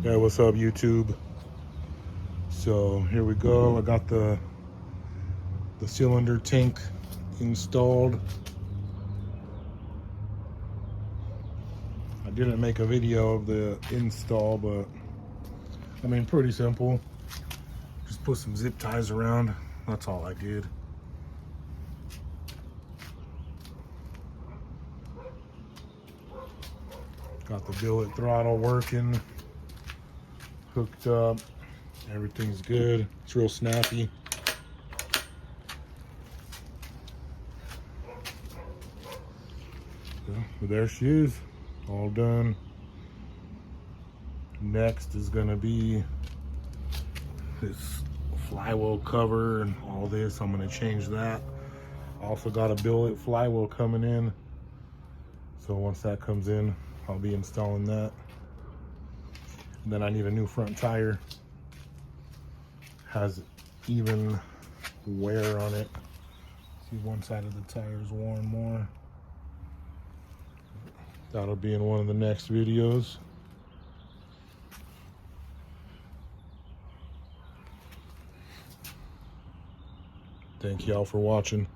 Yeah, what's up, YouTube? So here we go. I got the cylinder tank installed. I didn't make a video of the install, but I mean, pretty simple. Just put some zip ties around. That's all I did. Got the billet throttle working, hooked up. Everything's good. It's real snappy. But there she is, all done. Next is gonna be this flywheel cover and all this. I'm gonna change that. Also got a billet flywheel coming in. So once that comes in, I'll be installing that. And then I need a new front tire. Has even wear on it. See, one side of the tire is worn more. That'll be in one of the next videos. Thank y'all for watching.